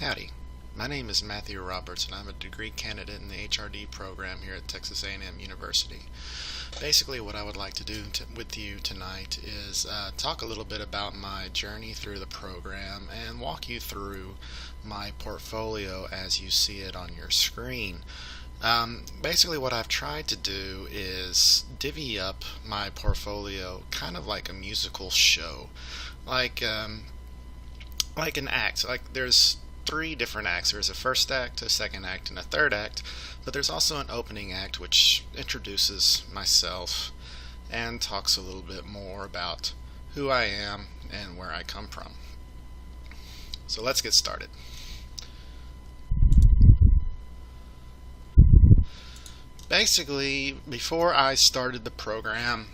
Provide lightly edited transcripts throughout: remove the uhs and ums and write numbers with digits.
Howdy, my name is Matthew Roberts and I'm a degree candidate in the HRD program here at Texas A&M University. Basically what I would like to do with you tonight is talk a little bit about my journey through the program and walk you through my portfolio as you see it on your screen. Basically what I've tried to do is divvy up my portfolio kind of like a musical show. Like like an act. Like there's three different acts. There's a first act, a second act, and a third act. But there's also an opening act which introduces myself and talks a little bit more about who I am and where I come from. So let's get started. Basically, before I started the program,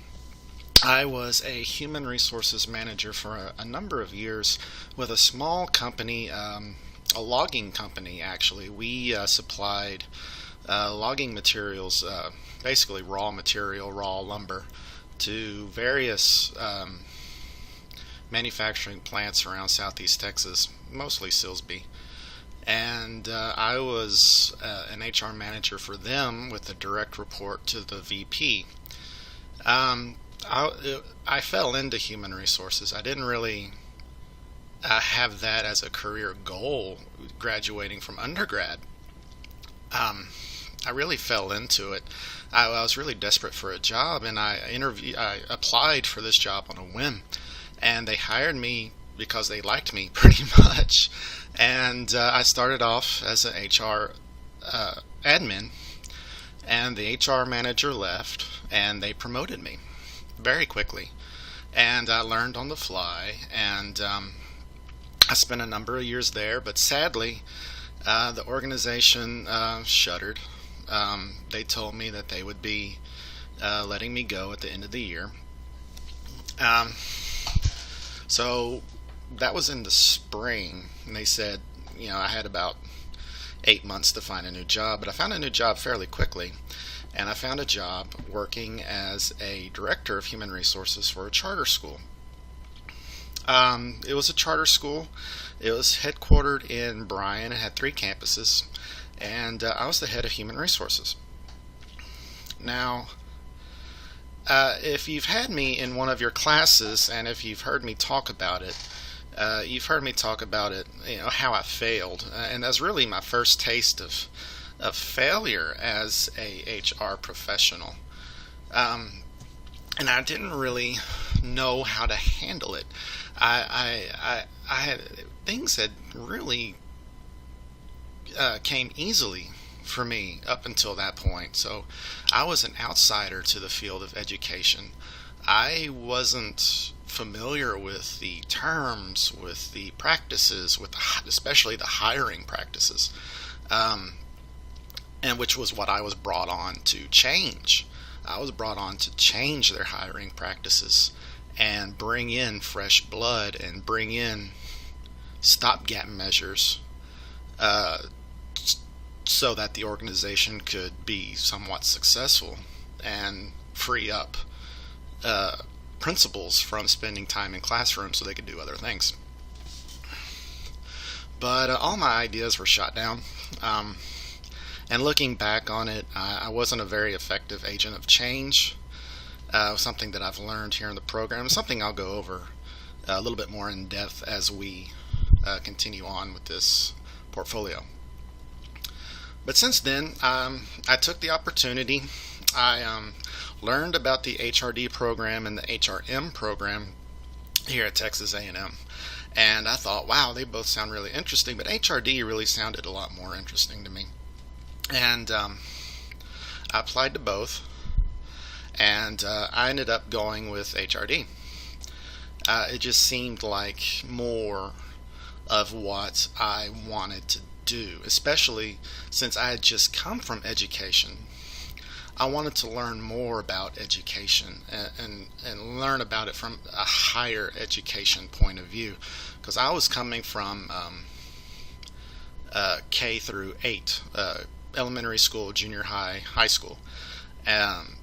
I was a human resources manager for a number of years with a small company, a logging company actually. We supplied logging materials, basically raw material, raw lumber, to various manufacturing plants around southeast Texas, mostly Silsbee. And I was an HR manager for them with a direct report to the VP. Um, I fell into human resources. I didn't really have that as a career goal graduating from undergrad. Um, I really fell into it. I was really desperate for a job, and I applied for this job on a whim, and they hired me because they liked me pretty much. And I started off as an HR admin, and the HR manager left, and they promoted me very quickly. And I learned on the fly, and I spent a number of years there, but sadly, the organization shuttered. They told me that they would be letting me go at the end of the year. Um, so that was in the spring, and they said, I had about 8 months to find a new job, but I found a new job fairly quickly. And I found a job working as a director of human resources for a charter school. It was a charter school. It was headquartered in Bryan. It had three campuses, and I was the head of human resources. Now, if you've had me in one of your classes, and if you've heard me talk about it, you've heard me talk about it, how I failed, and that's really my first taste of failure as a HR professional. Um, and I didn't really know how to handle it. I had things had really came easily for me up until that point. So I was an outsider to the field of education. I wasn't familiar with the terms, with the practices, especially the hiring practices, um, and which was what I was brought on to change. I was brought on to change their hiring practices and bring in fresh blood and bring in stopgap measures uh, so that the organization could be somewhat successful and free up uh, principals from spending time in classrooms so they could do other things. But all my ideas were shot down. Um, and looking back on it, I wasn't a very effective agent of change. Something that I've learned here in the program, something I'll go over a little bit more in depth as we continue on with this portfolio. But since then, I took the opportunity. I learned about the HRD program and the HRM program here at Texas A&M. And I thought, wow, they both sound really interesting, but HRD really sounded a lot more interesting to me. And I applied to both, and I ended up going with HRD. It just seemed like more of what I wanted to do, especially since I had just come from education. I wanted to learn more about education and learn about it from a higher education point of view, because I was coming from K through 8, elementary school, junior high, high school. Um,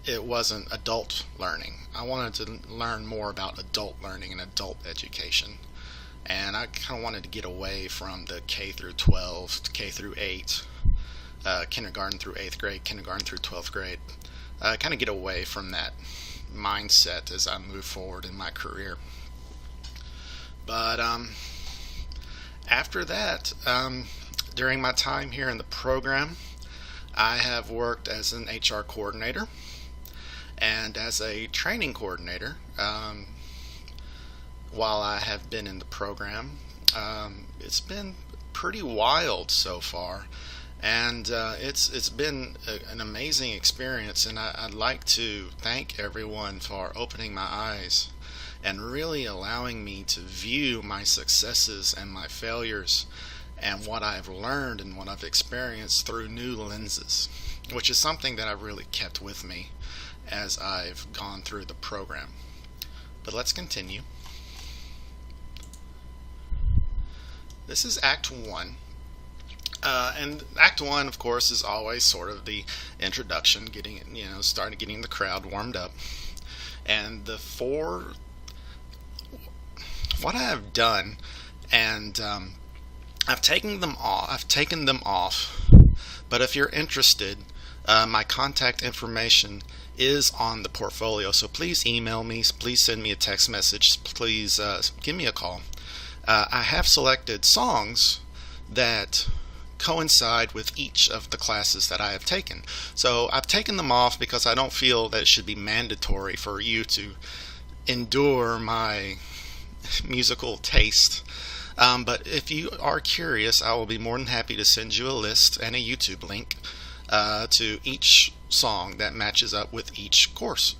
it wasn't adult learning. I wanted to learn more about adult learning and adult education. and I kind of wanted to get away from the K through 12, K through 8, kindergarten through 8th grade, kindergarten through 12th grade. Kind of get away from that mindset as I move forward in my career. But after that, during my time here in the program, I have worked as an HR coordinator and as a training coordinator while I have been in the program. It's been pretty wild so far, and it's been an amazing experience, and I'd like to thank everyone for opening my eyes and really allowing me to view my successes and my failures and what I've learned and what I've experienced through new lenses, which is something that I've really kept with me as I've gone through the program. But let's continue. This is Act 1. And Act 1, of course, is always sort of the introduction, starting getting the crowd warmed up. And what I have done, and I've taken them off. But if you're interested, my contact information is on the portfolio. So please email me. Please send me a text message. Please give me a call. I have selected songs that coincide with each of the classes that I have taken. So I've taken them off because I don't feel that it should be mandatory for you to endure my musical taste. But if you are curious, I will be more than happy to send you a list and a YouTube link to each song that matches up with each course,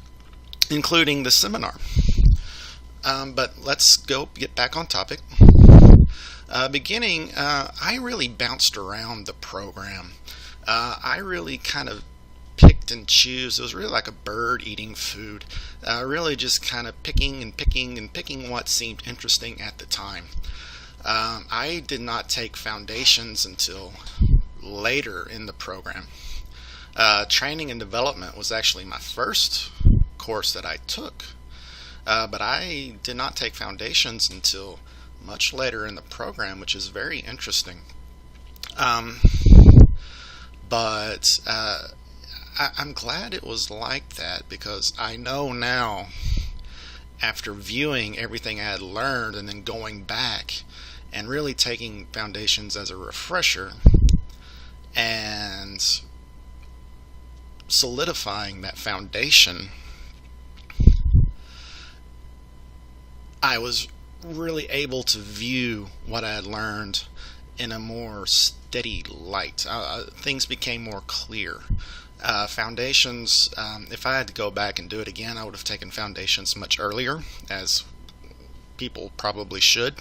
including the seminar. But let's get back on topic. Beginning, I really bounced around the program. I really kind of picked and choose. It was really like a bird eating food. Really just kind of picking what seemed interesting at the time. I did not take foundations until later in the program. Training and development was actually my first course that I took. But I did not take foundations until much later in the program, which is very interesting. But I'm glad it was like that, because I know now, after viewing everything I had learned and then going back and really taking foundations as a refresher and solidifying that foundation, I was really able to view what I had learned in a more steady light. Things became more clear. Foundations, if I had to go back and do it again, I would have taken foundations much earlier, as people probably should.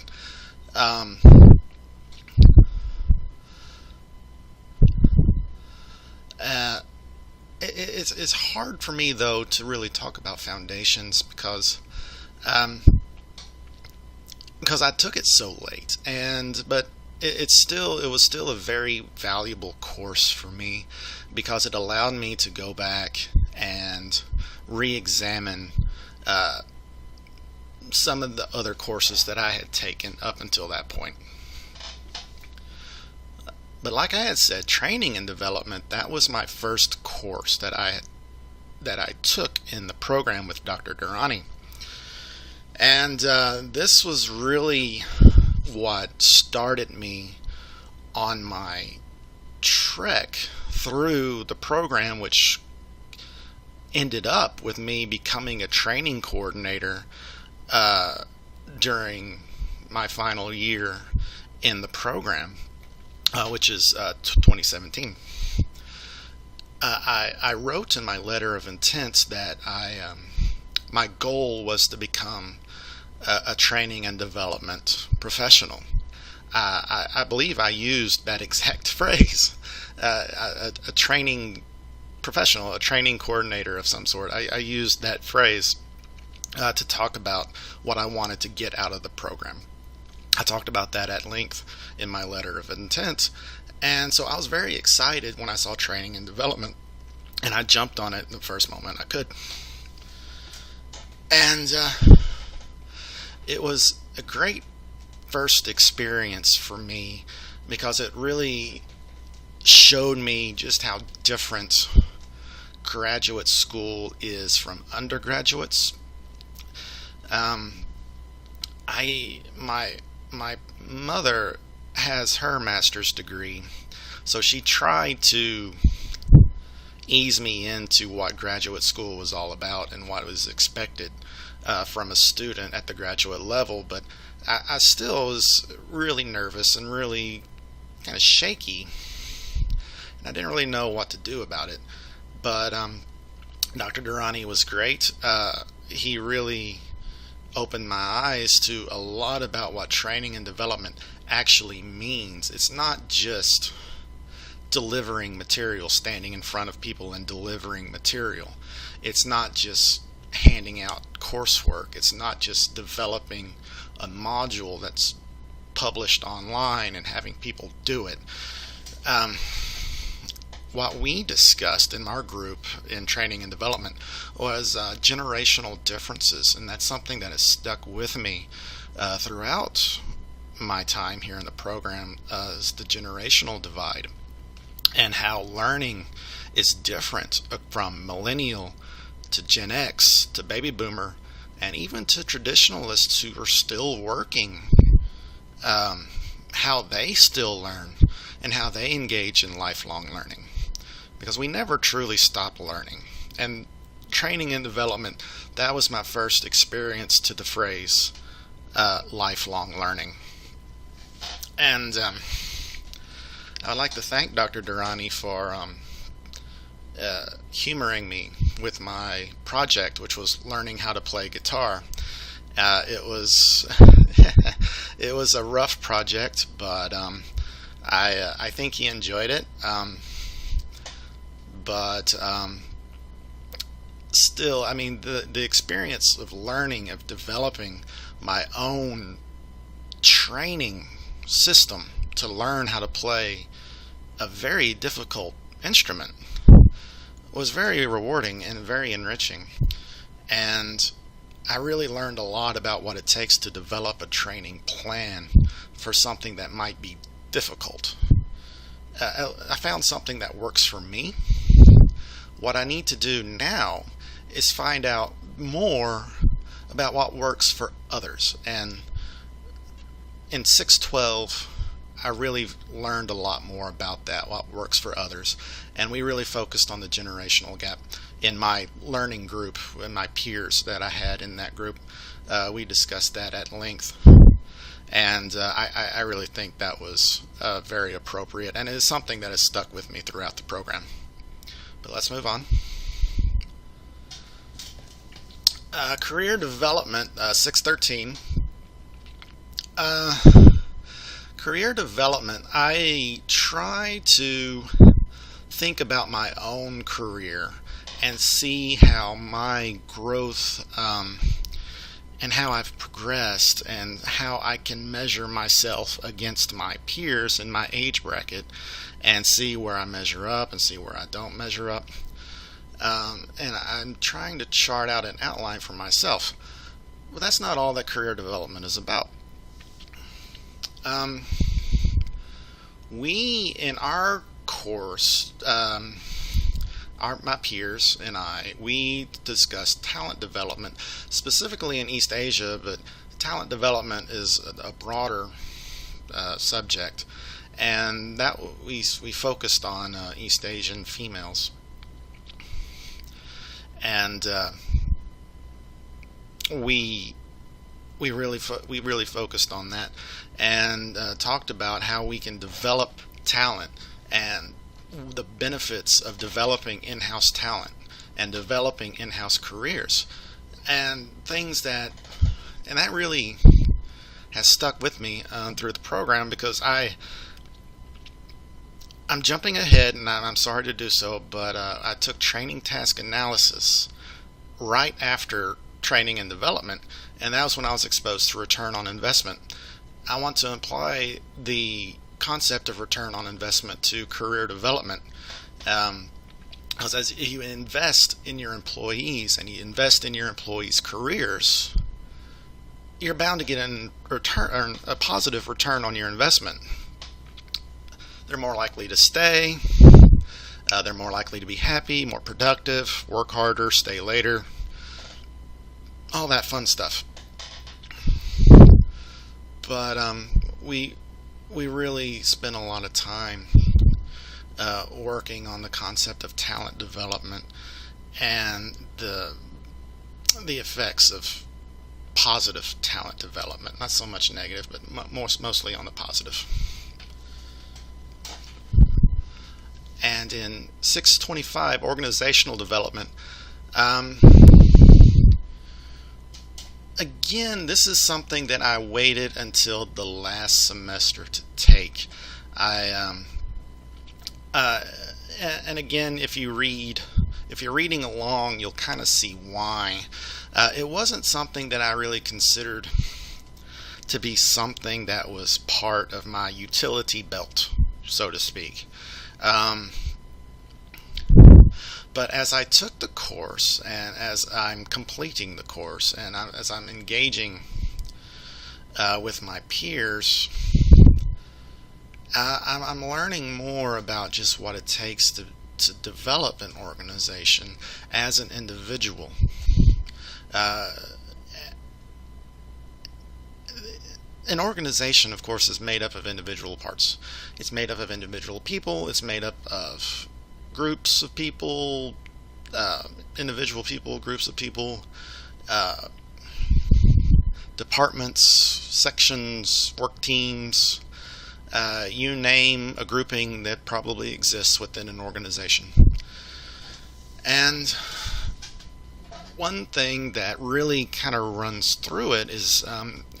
It's hard for me, though, to really talk about foundations because I took it so late, but it was still a very valuable course for me, because it allowed me to go back and re-examine some of the other courses that I had taken up until that point. But like I had said, training and development, that was my first course that I took in the program with Dr. Durrani. And this was really what started me on my trek through the program, which ended up with me becoming a training coordinator during my final year in the program, which is 2017. I wrote in my letter of intent that my goal was to become a training and development professional. I believe I used that exact phrase, a training professional, a training coordinator of some sort. I used that phrase to talk about what I wanted to get out of the program. I talked about that at length in my letter of intent, and so I was very excited when I saw training and development, and I jumped on it the first moment I could. And it was a great first experience for me because it really showed me just how different graduate school is from undergraduates. My mother has her master's degree, so she tried to ease me into what graduate school was all about and what was expected from a student at the graduate level, but I still was really nervous and really kind of shaky, and I didn't really know what to do about it. But Dr. Durrani was great. He really opened my eyes to a lot about what training and development actually means. It's not just delivering material, standing in front of people and delivering material. It's not just handing out coursework. It's not just developing a module that's published online and having people do it. What we discussed in our group in training and development was generational differences, and that's something that has stuck with me throughout my time here in the program, is the generational divide and how learning is different from millennial to Gen X to baby boomer and even to traditionalists who are still working, how they still learn and how they engage in lifelong learning. Because we never truly stop learning. And training and development, that was my first experience to the phrase lifelong learning. And I'd like to thank Dr. Durrani for humoring me with my project, which was learning how to play guitar. It was it was a rough project, but I think he enjoyed it. But still, I mean, the experience of learning, of developing my own training system to learn how to play a very difficult instrument was very rewarding and very enriching. And I really learned a lot about what it takes to develop a training plan for something that might be difficult. I found something that works for me. What I need to do now is find out more about what works for others. And in 612, I really learned a lot more about that, what works for others. And we really focused on the generational gap in my learning group and my peers that I had in that group. We discussed that at length. And I really think that was very appropriate, and it is something that has stuck with me throughout the program. But let's move on. Career development, 613. Career development, I try to think about my own career and see how my growth and how I've progressed and how I can measure myself against my peers in my age bracket and see where I measure up and see where I don't measure up. And I'm trying to chart out an outline for myself. But that's not all that career development is about. We, in our course, my peers and I, we discussed talent development, specifically in East Asia, but talent development is a broader subject, and that we focused on East Asian females, and we really focused on that and talked about how we can develop talent and the benefits of developing in-house talent and developing in-house careers and things that really has stuck with me through the program, because I'm jumping ahead and I'm sorry to do so, but I took training task analysis right after training and development, and that was when I was exposed to return on investment. I want to apply the concept of return on investment to career development, because as you invest in your employees and you invest in your employees' careers, you're bound to get a positive return on your investment. They're more likely to stay. They're more likely to be happy, more productive, work harder, stay later, all that fun stuff. But we really spend a lot of time working on the concept of talent development and the effects of positive talent development. Not so much negative, but mostly on the positive. And in 625, organizational development, again, this is something that I waited until the last semester to take. And again, if you're reading along, you'll kind of see why. It wasn't something that I really considered to be something that was part of my utility belt, so to speak. But as I took the course, and as I'm completing the course, and as I'm engaging with my peers, I'm learning more about just what it takes to develop an organization as an individual. An organization, of course, is made up of individual parts. It's made up of individual people. It's made up of groups of people, individual people, groups of people, departments, sections, work teams, you name a grouping that probably exists within an organization. And one thing that really kind of runs through it is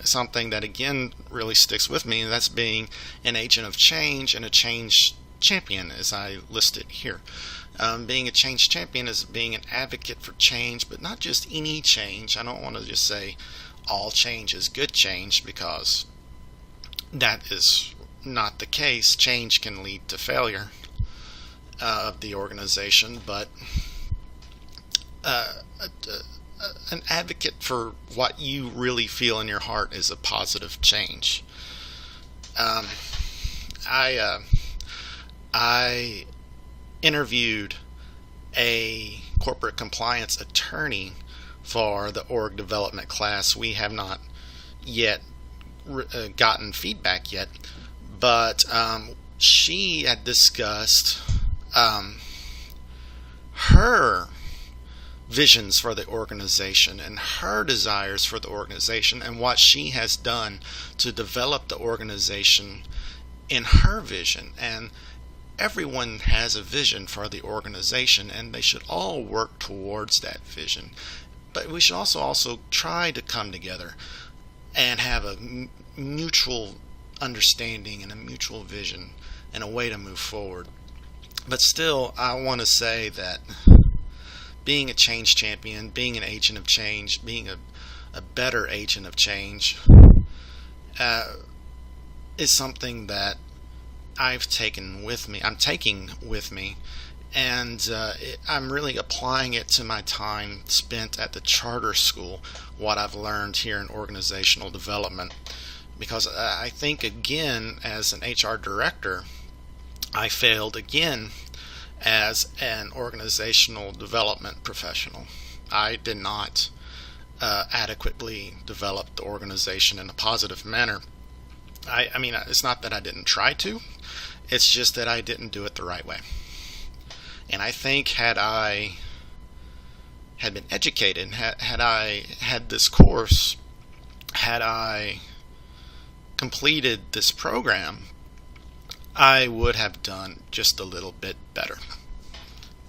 something that again really sticks with me, and that's being an agent of change and a change champion, as I listed here. Being a change champion is being an advocate for change, but not just any change. I don't want to just say all change is good change, because that is not the case. Change can lead to failure of the organization, but an advocate for what you really feel in your heart is a positive change. I interviewed a corporate compliance attorney for the org development class. We have not yet gotten feedback yet, but she had discussed her visions for the organization and her desires for the organization and what she has done to develop the organization in her vision. And everyone has a vision for the organization, and they should all work towards that vision. But we should also try to come together and have a mutual understanding and a mutual vision and a way to move forward. But still, I want to say that being a change champion, being an agent of change, being a better agent of change is something that I'm taking with me, and I'm really applying it to my time spent at the charter school, what I've learned here in organizational development. Because I think, again, as an HR director, I failed again as an organizational development professional. I did not adequately develop the organization in a positive manner. I mean, it's not that I didn't try to, it's just that I didn't do it the right way. And I think had I had been educated, had I had this course, had I completed this program, I would have done just a little bit better.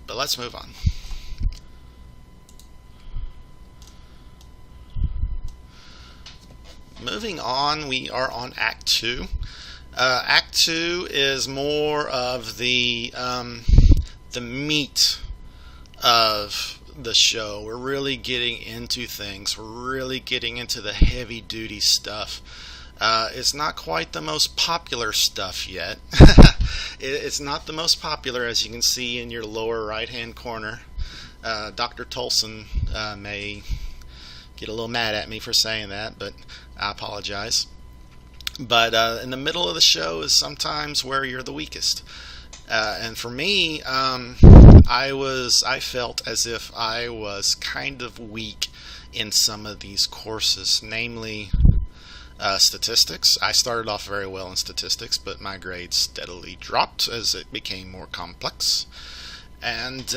But let's move on. Moving on, we are on Act 2. Act 2 is more of the meat of the show. We're really getting into things. We're really getting into the heavy-duty stuff. It's not quite the most popular stuff yet. It's not the most popular, as you can see in your lower right-hand corner. Dr. Tolson may get a little mad at me for saying that, but I apologize. But in the middle of the show is sometimes where you're the weakest. And for me, I felt as if I was kind of weak in some of these courses, namely statistics. I started off very well in statistics, but my grades steadily dropped as it became more complex. And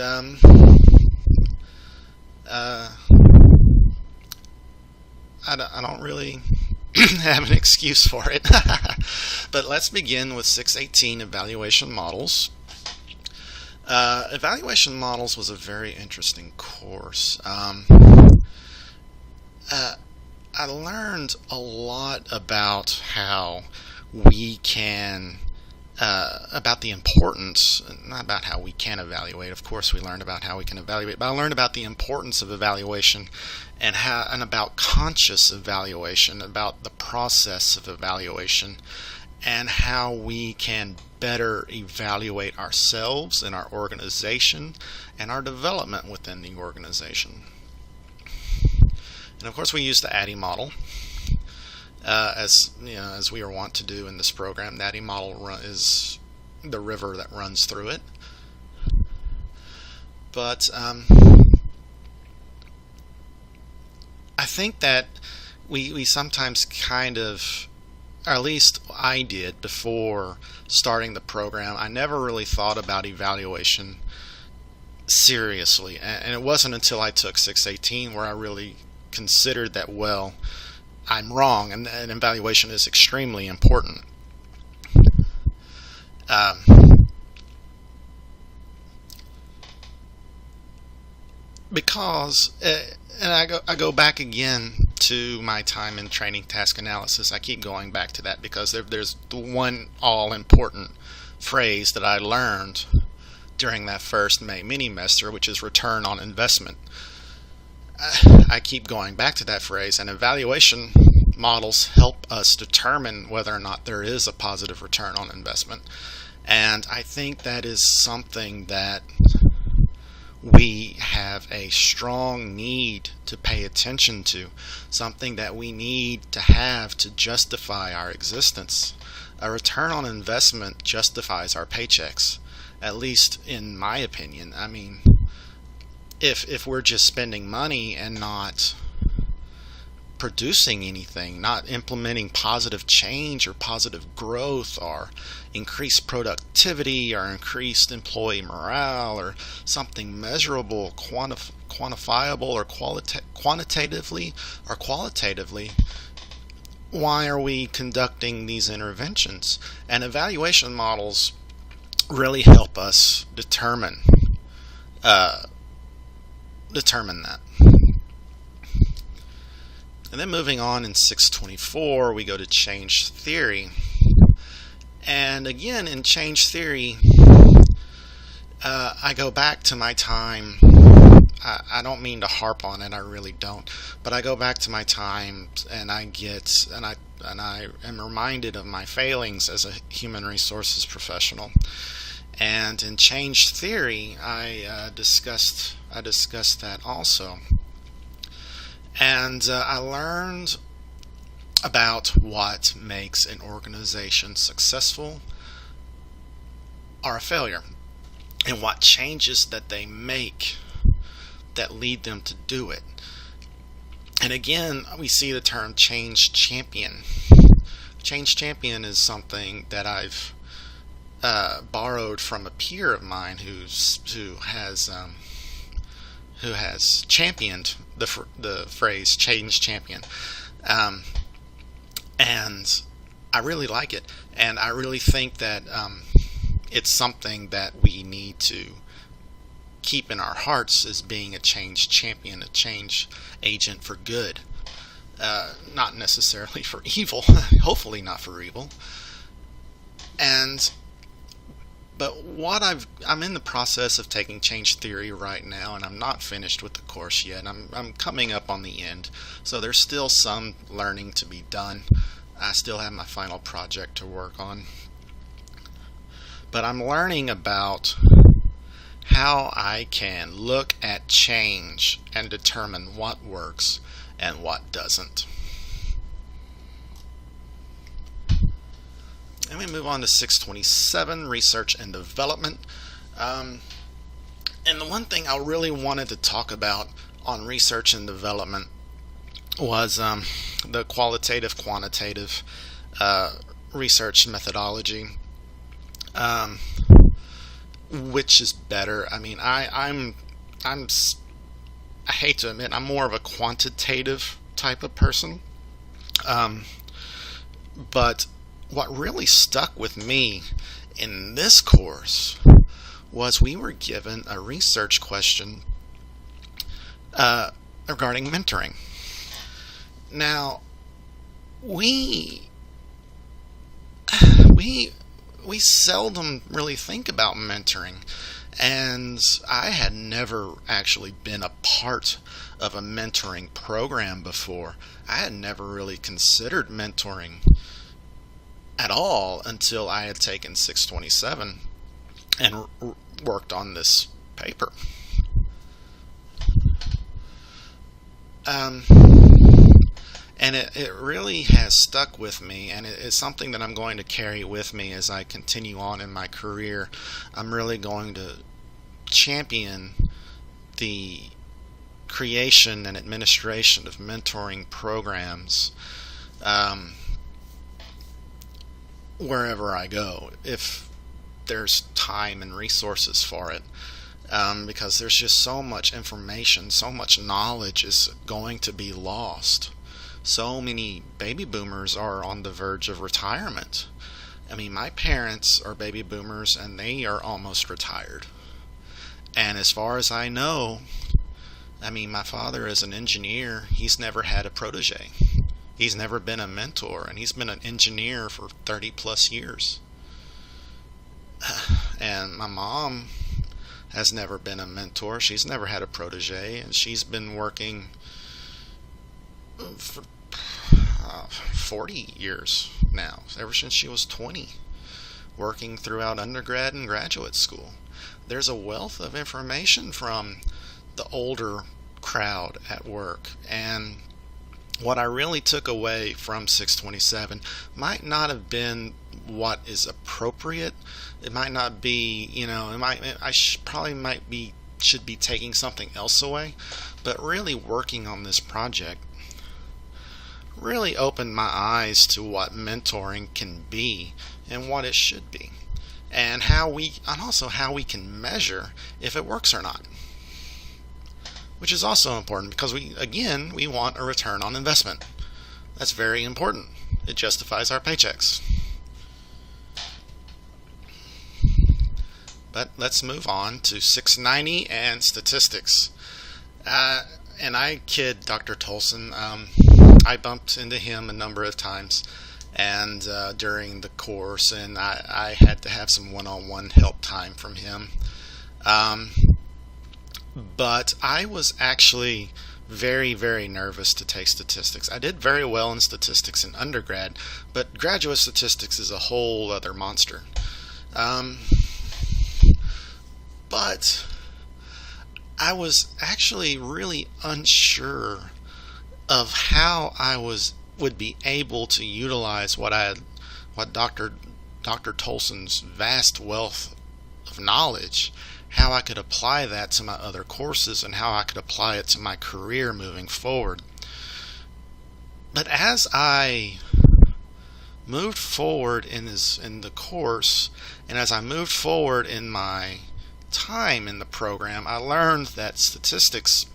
I don't really have an excuse for it. But let's begin with 618 evaluation models. Evaluation models was a very interesting course. I learned a lot about how we can, about the importance, not about how we can evaluate. Of course, we learned about how we can evaluate, but I learned about the importance of evaluation and about conscious evaluation, about the process of evaluation, and how we can better evaluate ourselves and our organization and our development within the organization. And of course, we use the ADDIE model, as we are wont to do in this program. The ADDIE model is the river that runs through it. But I think that we sometimes kind of, or at least I did before starting the program, I never really thought about evaluation seriously. And it wasn't until I took 618 where I really considered that, well, I'm wrong, and evaluation is extremely important. Because, and I go back again to my time in training task analysis. I keep going back to that because there's the one all-important phrase that I learned during that first mini-mester, which is return on investment. I keep going back to that phrase, and evaluation models help us determine whether or not there is a positive return on investment. And I think that is something that we have a strong need to pay attention to, something that we need to have to justify our existence. A return on investment justifies our paychecks, at least in my opinion. I mean, if we're just spending money and not producing anything, not implementing positive change or positive growth or increased productivity or increased employee morale or something measurable, quantifiable or quantitatively or qualitatively, why are we conducting these interventions? And evaluation models really help us determine that. And then moving on in 624, we go to change theory. And again, in change theory, I go back to my time. I don't mean to harp on it, I really don't. But I go back to my time, and I am reminded of my failings as a human resources professional. And in change theory, I discussed that also. And I learned about what makes an organization successful or a failure, and what changes that they make that lead them to do it. And again, we see the term change champion. Change champion is something that I've borrowed from a peer of mine who has championed the phrase change champion, and I really like it, and I really think that it's something that we need to keep in our hearts as being a change champion, a change agent for good, not necessarily for evil, hopefully not for evil. But I'm in the process of taking change theory right now, and I'm not finished with the course yet. I'm coming up on the end, so there's still some learning to be done. I still have my final project to work on. But I'm learning about how I can look at change and determine what works and what doesn't. And we move on to 627, research and development. And the one thing I really wanted to talk about on research and development was the qualitative, quantitative research methodology. Which is better? I mean, I hate to admit, I'm more of a quantitative type of person. But what really stuck with me in this course was we were given a research question regarding mentoring. Now, we seldom really think about mentoring, and I had never actually been a part of a mentoring program before. I had never really considered mentoring at all until I had taken 627 and worked on this paper. And it really has stuck with me, and it's something that I'm going to carry with me as I continue on in my career. I'm really going to champion the creation and administration of mentoring programs wherever I go, if there's time and resources for it. Because there's just so much information, so much knowledge is going to be lost. So many baby boomers are on the verge of retirement. I mean, my parents are baby boomers and they are almost retired. And as far as I know, I mean, my father is an engineer. He's never had a protege. He's never been a mentor, and he's been an engineer for 30 plus years. And my mom has never been a mentor. She's never had a protege, and she's been working for 40 years now, ever since she was 20, working throughout undergrad and graduate school. There's a wealth of information from the older crowd at work, and what I really took away from 627 might not have been what is appropriate. It might not be, should be taking something else away, but really working on this project really opened my eyes to what mentoring can be and what it should be, and also how we can measure if it works or not, which is also important because we want a return on investment. That's very important. It justifies our paychecks. But let's move on to 690 and statistics. And I kid Dr. Tolson. I bumped into him a number of times and during the course, and I had to have some one-on-one help time from him. But I was actually very, very nervous to take statistics. I did very well in statistics in undergrad, but graduate statistics is a whole other monster. But I was actually really unsure of how I would be able to utilize what Dr. Tolson's vast wealth of knowledge, how I could apply that to my other courses and how I could apply it to my career moving forward. But as I moved forward in the course, and as I moved forward in my time in the program, I learned that statistics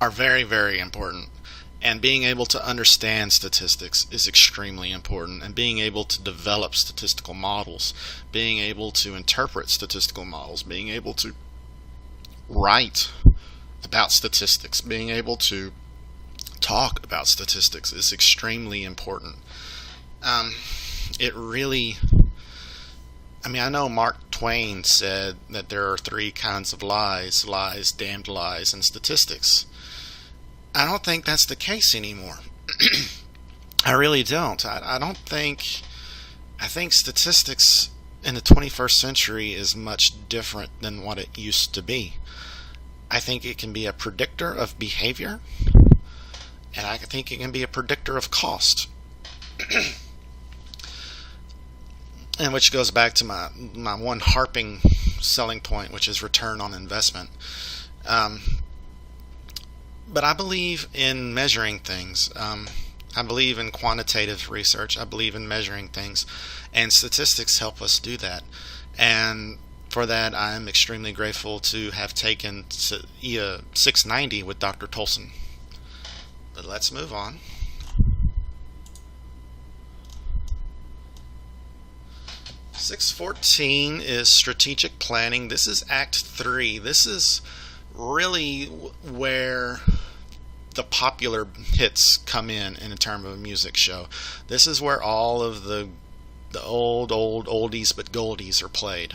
are very, very important, and being able to understand statistics is extremely important, and being able to develop statistical models, being able to interpret statistical models, being able to write about statistics, being able to talk about statistics is extremely important. I know Mark Twain said that there are 3 kinds of lies: damned lies, and statistics. I don't think that's the case anymore. I really don't. I think statistics in the 21st century is much different than what it used to be. I think it can be a predictor of behavior. and I think it can be a predictor of cost. And which goes back to my one harping selling point, which is return on investment. Um, but I believe in measuring things. I believe in quantitative research. I believe in measuring things, and statistics help us do that. And for that, I am extremely grateful to have taken EA 690 with Dr. Tolson. But let's move on. (614) is strategic planning. This is Act 3. This is really where the popular hits come in a term of a music show. This is where all of the old oldies but goldies are played.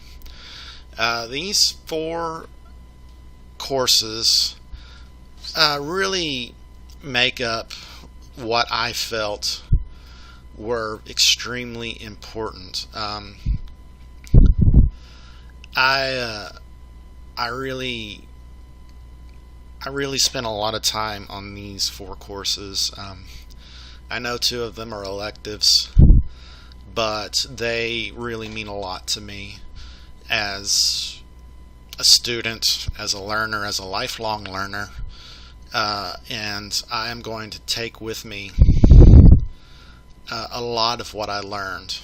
These 4 courses really make up what I felt were extremely important. I really spent a lot of time on these 4 courses. I know 2 of them are electives, but they really mean a lot to me as a student, as a learner, as a lifelong learner. And I am going to take with me a lot of what I learned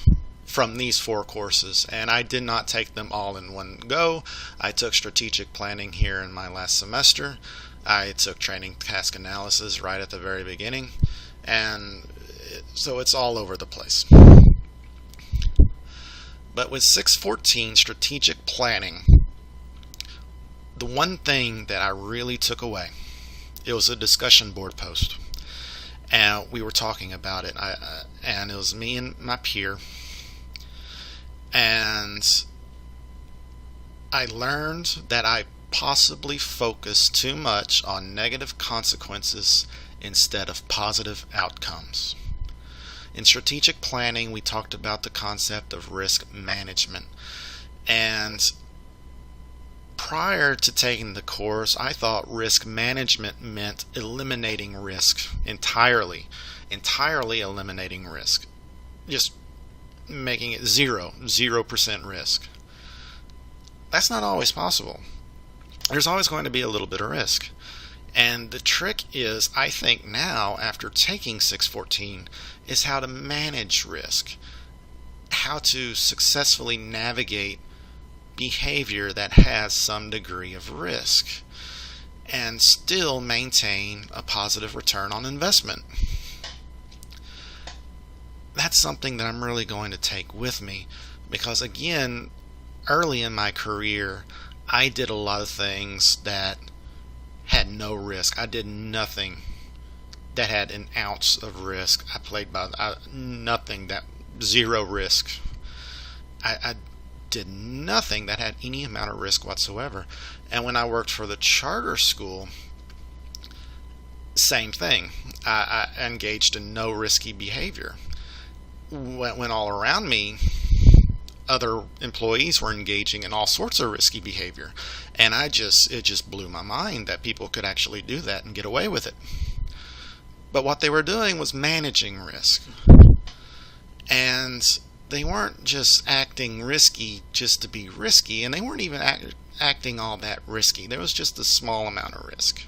from these 4 courses, and I did not take them all in one go. I took strategic planning here in my last semester. I took training task analysis right at the very beginning, and so it's all over the place. But with 614 strategic planning, the one thing that I really took away, it was a discussion board post, and we were talking about it, and it was me and my peer. And I learned that I possibly focused too much on negative consequences instead of positive outcomes. In strategic planning, we talked about the concept of risk management. And prior to taking the course, I thought risk management meant eliminating risk entirely eliminating risk. Just making it 0% risk. That's not always possible. There's always going to be a little bit of risk. And the trick is, I think now, after taking 614, is how to manage risk. How to successfully navigate behavior that has some degree of risk and still maintain a positive return on investment. That's something that I'm really going to take with me, because again, early in my career, I did a lot of things that had no risk. I did nothing that had an ounce of risk. I played by nothing that 0 risk. I did nothing that had any amount of risk whatsoever. And when I worked for the charter school, same thing. I engaged in no risky behavior. When all around me, other employees were engaging in all sorts of risky behavior, and it just blew my mind that people could actually do that and get away with it. But what they were doing was managing risk, and they weren't just acting risky just to be risky, and they weren't even acting all that risky. There was just a small amount of risk.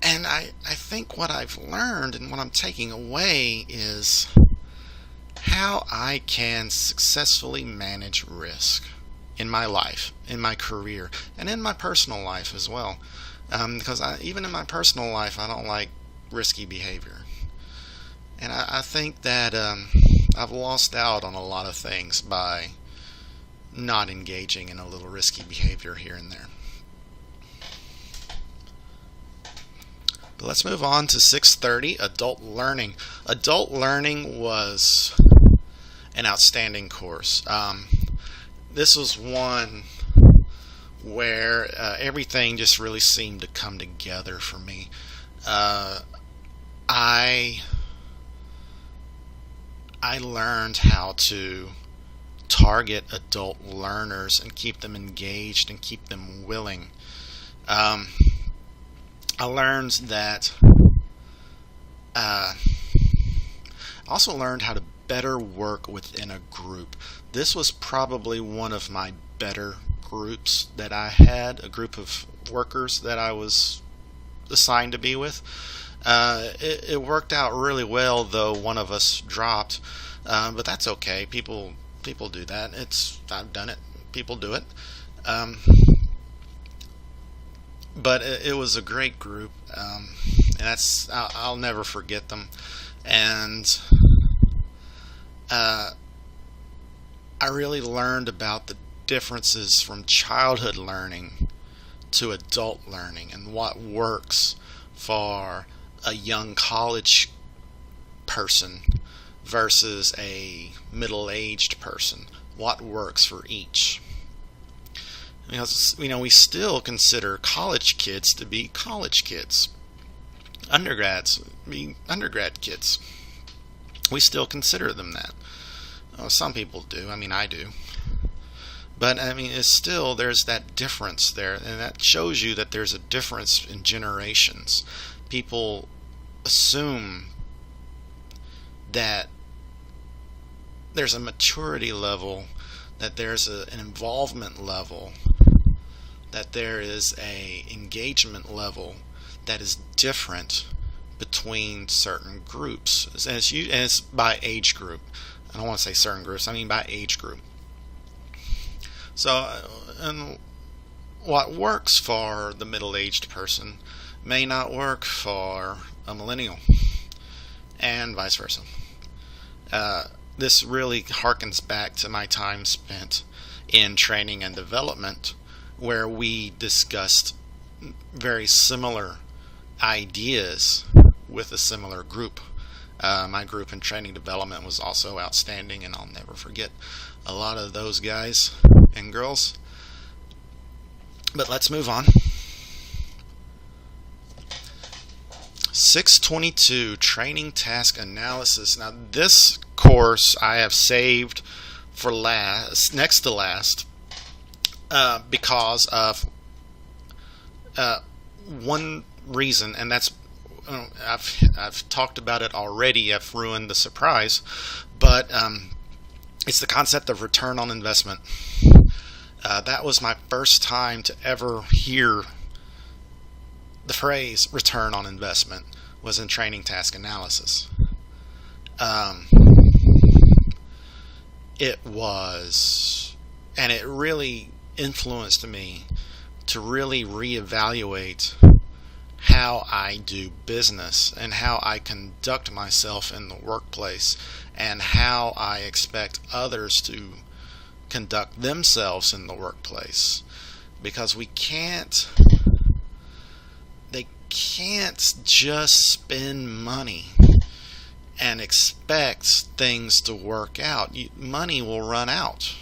And I think what I've learned and what I'm taking away is how I can successfully manage risk in my life, in my career, and in my personal life as well. Because even in my personal life, I don't like risky behavior. And I think that I've lost out on a lot of things by not engaging in a little risky behavior here and there. But let's move on to 630, Adult Learning. Adult Learning was an outstanding course. This was one where everything just really seemed to come together for me. I learned how to target adult learners and keep them engaged and keep them willing. I learned that Uh, I also learned how to better work within a group. This was probably one of my better groups that I had, a group of workers that I was assigned to be with. It worked out really well, though one of us dropped, but that's okay. People do that. I've done it. People do it. Um, but it was a great group, and I'll never forget them. And uh, I really learned about the differences from childhood learning to adult learning and what works for a young college person versus a middle-aged person. What works for each? Because, we still consider college kids to be college kids. Undergrads be undergrad kids. We still consider them that. Some people do. I do. But it's still, there's that difference there, and that shows you that there's a difference in generations. People assume that there's a maturity level, that there's an involvement level, that there is a engagement level that is different between certain groups. And it's by age group. I don't want to say certain groups, I mean by age group. So, and what works for the middle-aged person may not work for a millennial, and vice versa. This really harkens back to my time spent in training and development, where we discussed very similar ideas with a similar group. My group in training development was also outstanding, and I'll never forget a lot of those guys and girls. But let's move on. 622 Training Task Analysis. Now this course I have saved for next to last, because of one reason, and that's I've talked about it already. I've ruined the surprise, but it's the concept of return on investment. That was my first time to ever hear the phrase return on investment, was in training task analysis. It was, and it really influenced me to really reevaluate how I do business and how I conduct myself in the workplace and how I expect others to conduct themselves in the workplace. Because they can't just spend money and expect things to work out. Money will run out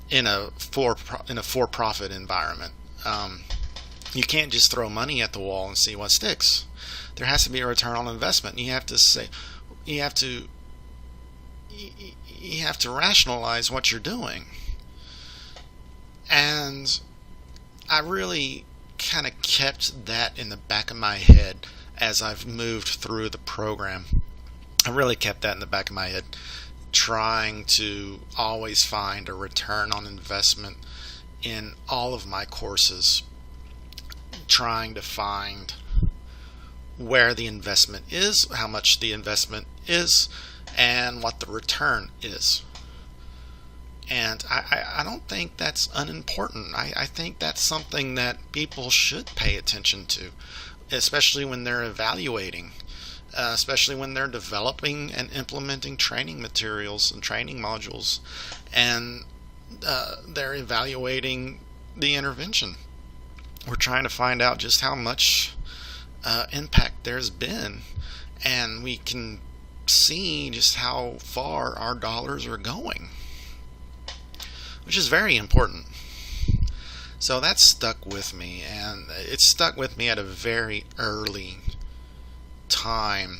in a for-profit environment. You can't just throw money at the wall and see what sticks. There has to be a return on investment. You have to rationalize what you're doing. And I really kind of kept that in the back of my head as I've moved through the program. I really kept that in the back of my head, trying to always find a return on investment in all of my courses, trying to find where the investment is, how much the investment is, and what the return is. And I don't think that's unimportant. I think that's something that people should pay attention to, especially when they're evaluating, especially when they're developing and implementing training materials and training modules, and they're evaluating the intervention. We're trying to find out just how much impact there's been, and we can see just how far our dollars are going, which is very important. So that stuck with me, and it stuck with me at a very early time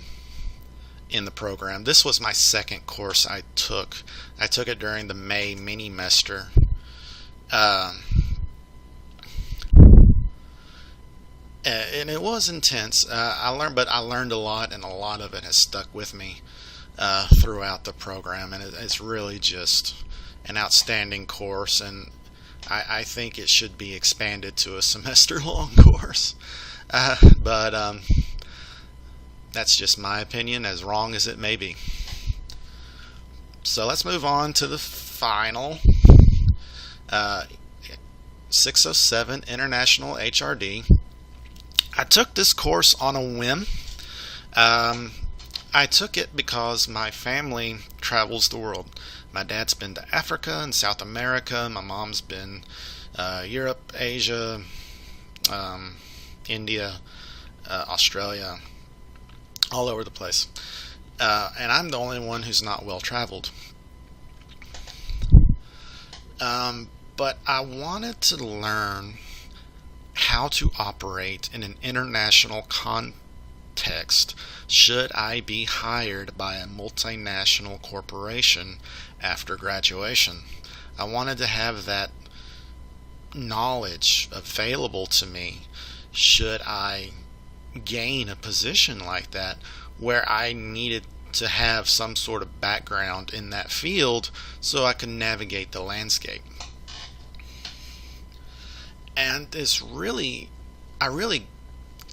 in the program. This was my second course I took. I took it during the May mini-mester. And it was intense. I learned a lot, and a lot of it has stuck with me throughout the program, and it's really just an outstanding course, and I think it should be expanded to a semester-long course. But that's just my opinion, as wrong as it may be. So let's move on to the final 607 International HRD. I took this course on a whim. I took it because my family travels the world. My dad's been to Africa and South America. My mom's been Europe, Asia, India, Australia, all over the place. And I'm the only one who's not well traveled. But I wanted to learn how to operate in an international context should I be hired by a multinational corporation after graduation. I wanted to have that knowledge available to me should I gain a position like that where I needed to have some sort of background in that field so I could navigate the landscape. And I really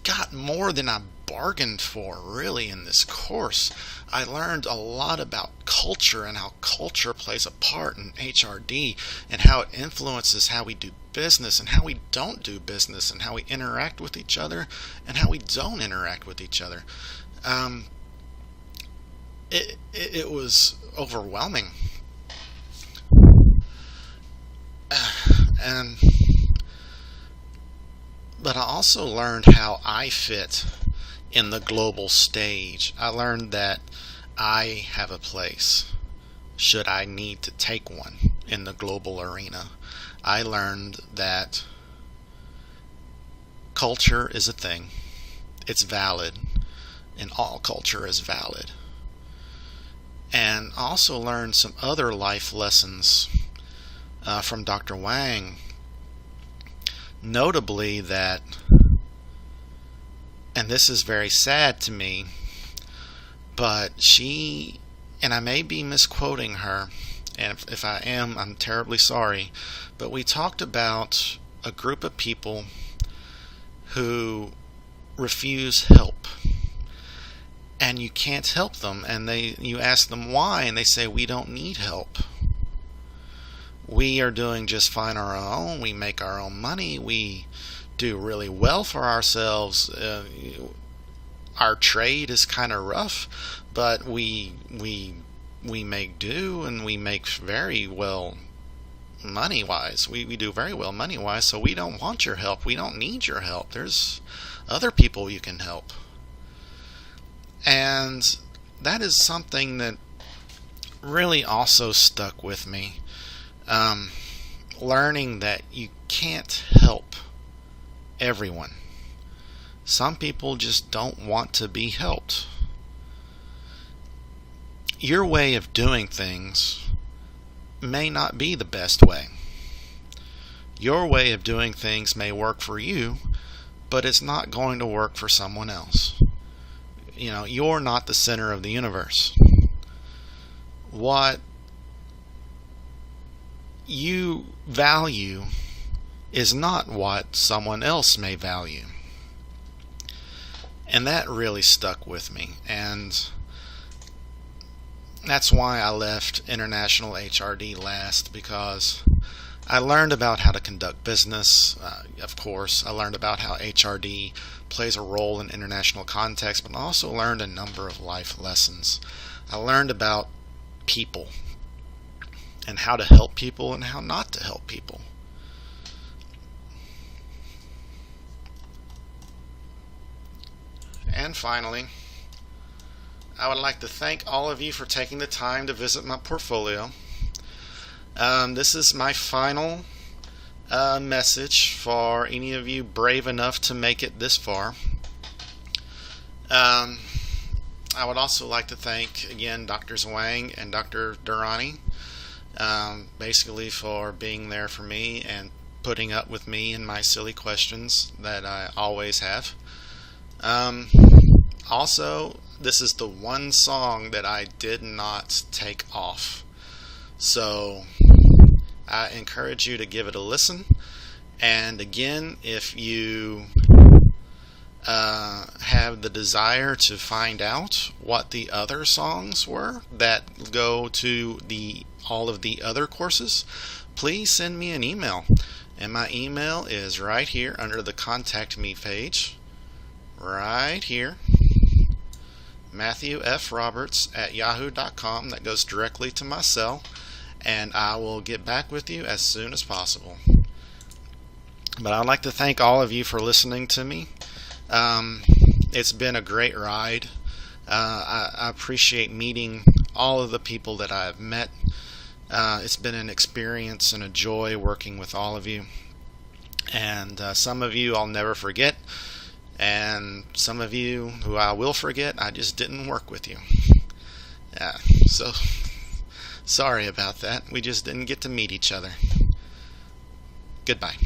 got more than I bargained for, really, in this course. I learned a lot about culture and how culture plays a part in HRD and how it influences how we do business and how we don't do business and how we interact with each other and how we don't interact with each other. It was overwhelming. But I also learned how I fit in the global stage. I learned that I have a place should I need to take one in the global arena. I learned that culture is a thing. It's valid, and all culture is valid. And I also learned some other life lessons from Dr. Wang. Notably that, and this is very sad to me, but she, and I may be misquoting her, and if I am, I'm terribly sorry, but we talked about a group of people who refuse help. And you can't help them, and you ask them why, and they say, we don't need help. We are doing just fine on our own. We make our own money. We do really well for ourselves. Our trade is kind of rough, but we make do, and we make very well money-wise. We do very well money-wise, so we don't want your help. We don't need your help. There's other people you can help. And that is something that really also stuck with me. Learning that you can't help everyone. Some people just don't want to be helped. Your way of doing things may not be the best way. Your way of doing things may work for you, but it's not going to work for someone else. You know, you're not the center of the universe. What you value is not what someone else may value. And that really stuck with me. And that's why I left International HRD last, because I learned about how to conduct business. Of course, I learned about how HRD plays a role in international context, but I also learned a number of life lessons. I learned about people and how to help people and how not to help people. And finally, I would like to thank all of you for taking the time to visit my portfolio. This is my final message for any of you brave enough to make it this far. I would also like to thank again Drs. Wang and Dr. Durrani, basically for being there for me and putting up with me and my silly questions that I always have. Also, this is the one song that I did not take off. So I encourage you to give it a listen. And again, if you have the desire to find out what the other songs were that go to all of the other courses, please send me an email. And my email is right here under the Contact Me page. Right here. MatthewFRoberts@yahoo.com. That goes directly to my cell. And I will get back with you as soon as possible. But I'd like to thank all of you for listening to me. It's been a great ride. I appreciate meeting all of the people that I've met. It's been an experience and a joy working with all of you. And some of you I'll never forget. And some of you who I will forget, I just didn't work with you. So sorry about that. We just didn't get to meet each other. Goodbye.